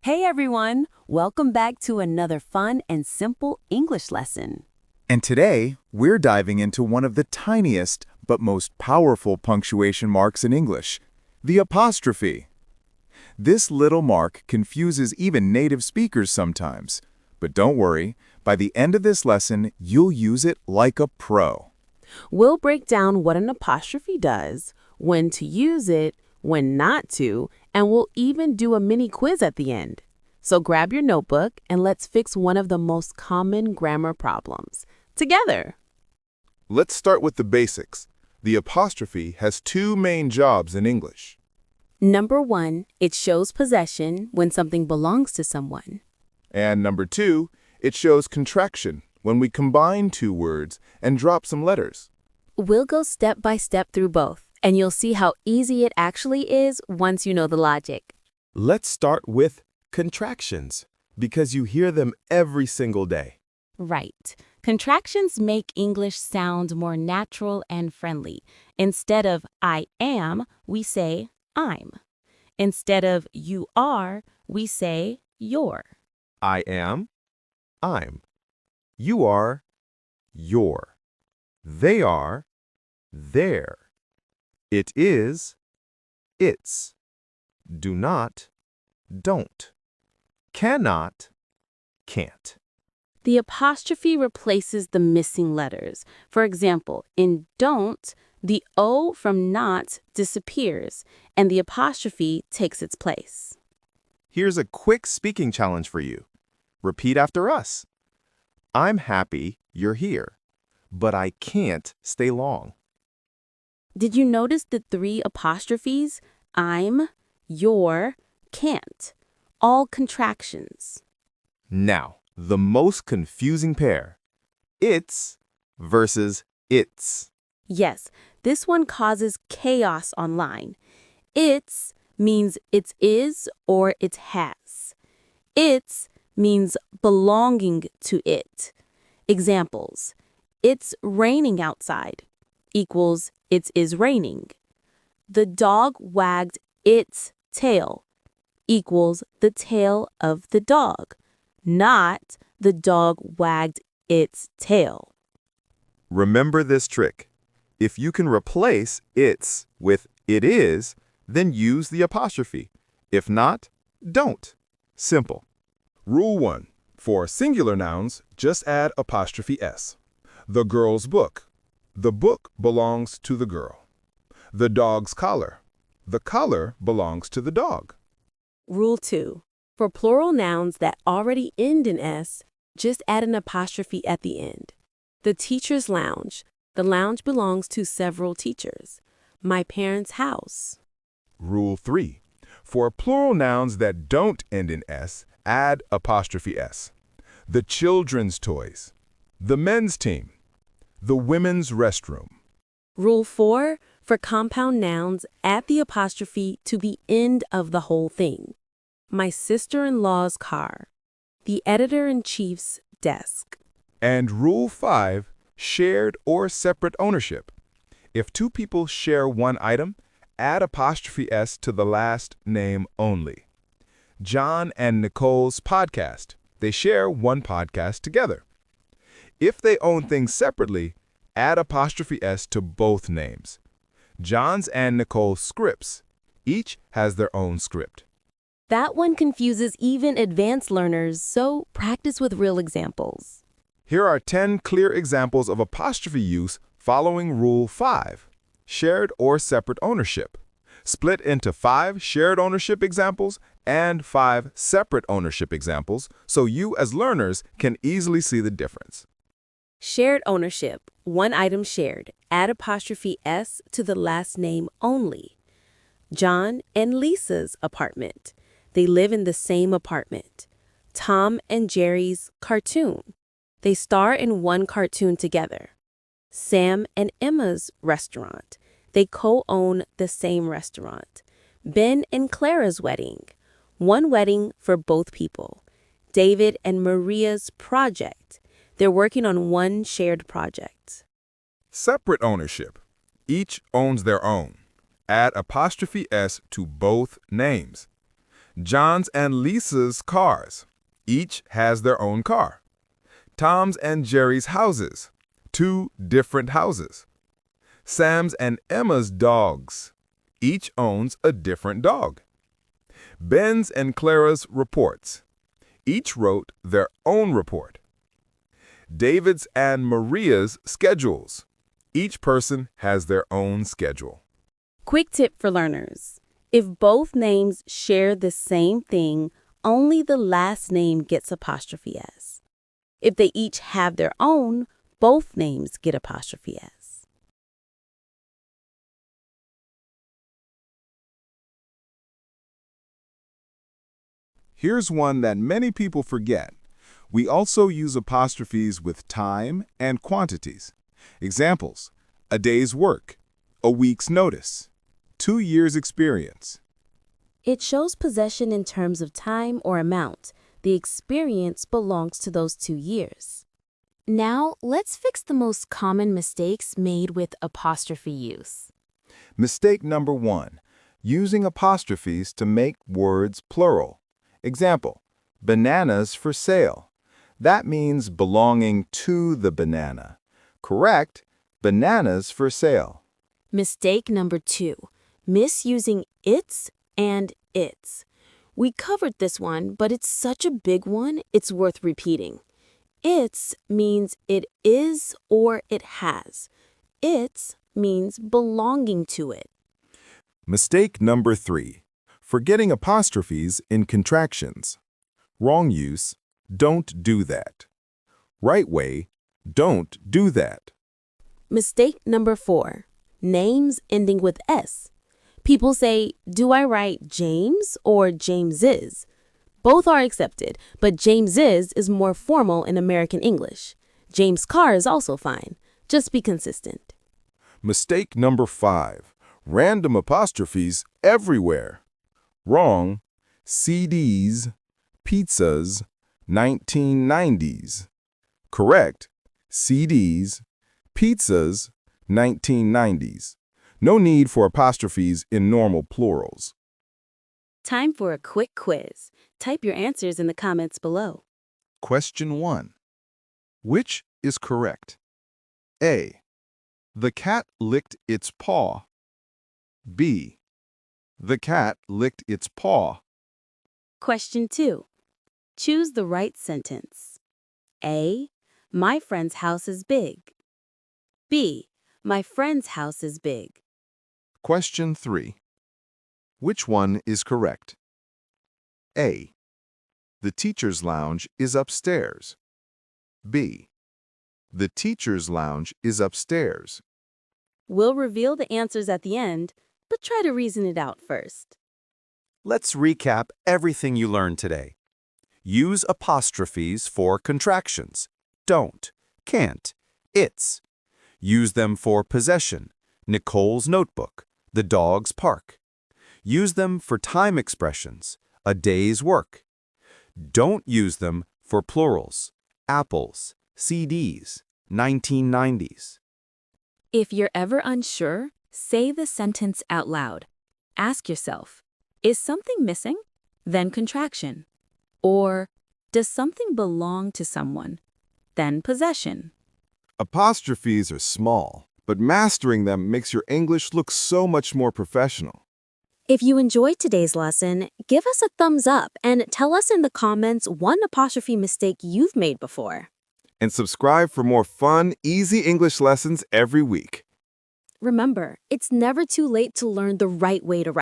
Hey everyone! Welcome back to another fun and simple English lesson. And today, we're diving into one of the tiniest but most powerful punctuation marks in English, the apostrophe. This little mark confuses even native speakers sometimes. But don't worry, by the end of this lesson, you'll use it like a pro. We'll break down what an apostrophe does, when to use it, when not to, and we'll even do a mini quiz at the end. So grab your notebook and let's fix one of the most common grammar problems together. Let's start with the basics. The apostrophe has two main jobs in English. Number 1, it shows possession when something belongs to someone. And number 2, it shows contraction when we combine two words and drop some letters. We'll go step by step through both, and you'll see how easy it actually is once you know the logic. Let's start with contractions, because you hear them every single day. Right. Contractions make English sound more natural and friendly. Instead of I am, we say I'm. Instead of you are, we say you're. I am, I'm. You are, you're. They are, they're. It is, it's. Do not, don't. Cannot, can't. The apostrophe replaces the missing letters. For example, in don't, the O from not disappears, and the apostrophe takes its place. Here's a quick speaking challenge for you. Repeat after us. I'm happy you're here, but I can't stay long. Did you notice the 3 apostrophes? I'm, your, can't. All contractions. Now, the most confusing pair. It's versus its. Yes, this one causes chaos online. It's means it is or it has. It's means belonging to it. Examples: it's raining outside equals it is raining. The dog wagged its tail equals the tail of the dog, not the dog wagged its tail. Remember this trick. If you can replace its with it is, then use the apostrophe. If not, don't. Simple. Rule 1. For singular nouns, just add apostrophe S. The girl's book. The book belongs to the girl. The dog's collar. The collar belongs to the dog. Rule 2. For plural nouns that already end in S, just add an apostrophe at the end. The teacher's lounge. The lounge belongs to several teachers. My parents' house. Rule 3. For plural nouns that don't end in S, add apostrophe S. The children's toys. The men's team. The women's restroom. Rule 4. For compound nouns, add the apostrophe to the end of the whole thing. My sister-in-law's car. The editor-in-chief's desk. And Rule 5. Shared or separate ownership. If two people share one item, add apostrophe S to the last name only. John and Nicole's podcast. They share one podcast together. If they own things separately, add apostrophe S to both names. John's and Nicole's scripts. Each has their own script. That one confuses even advanced learners, so practice with real examples. Here are 10 clear examples of apostrophe use following Rule 5, shared or separate ownership. Split into 5 shared ownership examples and 5 separate ownership examples so you as learners can easily see the difference. Shared ownership. One item shared. Add apostrophe S to the last name only. John and Lisa's apartment. They live in the same apartment. Tom and Jerry's cartoon. They star in one cartoon together. Sam and Emma's restaurant. They co-own the same restaurant. Ben and Clara's wedding. One wedding for both people. David and Maria's project. They're working on one shared project. Separate ownership. Each owns their own. Add apostrophe S to both names. John's and Lisa's cars. Each has their own car. Tom's and Jerry's houses. Two different houses. Sam's and Emma's dogs. Each owns a different dog. Ben's and Clara's reports. Each wrote their own report. David's and Maria's schedules. Each person has their own schedule. Quick tip for learners. If both names share the same thing, only the last name gets apostrophe S. If they each have their own, both names get apostrophe S. Here's one that many people forget. We also use apostrophes with time and quantities. Examples: a day's work, a week's notice, 2 years' experience. It shows possession in terms of time or amount. The experience belongs to those 2 years. Now, let's fix the most common mistakes made with apostrophe use. Mistake number 1, using apostrophes to make words plural. Example: bananas for sale. That means belonging to the banana. Correct: bananas for sale. Mistake number 2, misusing its and its. We covered this one, but it's such a big one, it's worth repeating. Its means it is or it has. Its means belonging to it. Mistake number 3, forgetting apostrophes in contractions. Wrong use: don't do that. Right way: don't do that. Mistake number 4, names ending with S. People say, do I write James or James's? Both are accepted, but James's is more formal in American English. James Carr is also fine. Just be consistent. Mistake number 5, random apostrophes everywhere. Wrong: CDs, pizzas, 1990s. Correct: CDs, pizzas, 1990s. No need for apostrophes in normal plurals. Time for a quick quiz. Type your answers in the comments below. Question 1. Which is correct? A. The cat licked its paw. B. The cat licked its paw. Question 2. Choose the right sentence. A. My friend's house is big. B. My friend's house is big. Question 3. Which one is correct? A. The teacher's lounge is upstairs. B. The teacher's lounge is upstairs. We'll reveal the answers at the end, but try to reason it out first. Let's recap everything you learned today. Use apostrophes for contractions. Don't, can't, it's. Use them for possession. Nicole's notebook, the dog's park. Use them for time expressions. A day's work. Don't use them for plurals. Apples, CDs, 1990s. If you're ever unsure, say the sentence out loud. Ask yourself, is something missing? Then contraction. Or, does something belong to someone? Then possession. Apostrophes are small, but mastering them makes your English look so much more professional. If you enjoyed today's lesson, give us a thumbs up and tell us in the comments one apostrophe mistake you've made before. And subscribe for more fun, easy English lessons every week. Remember, it's never too late to learn the right way to write.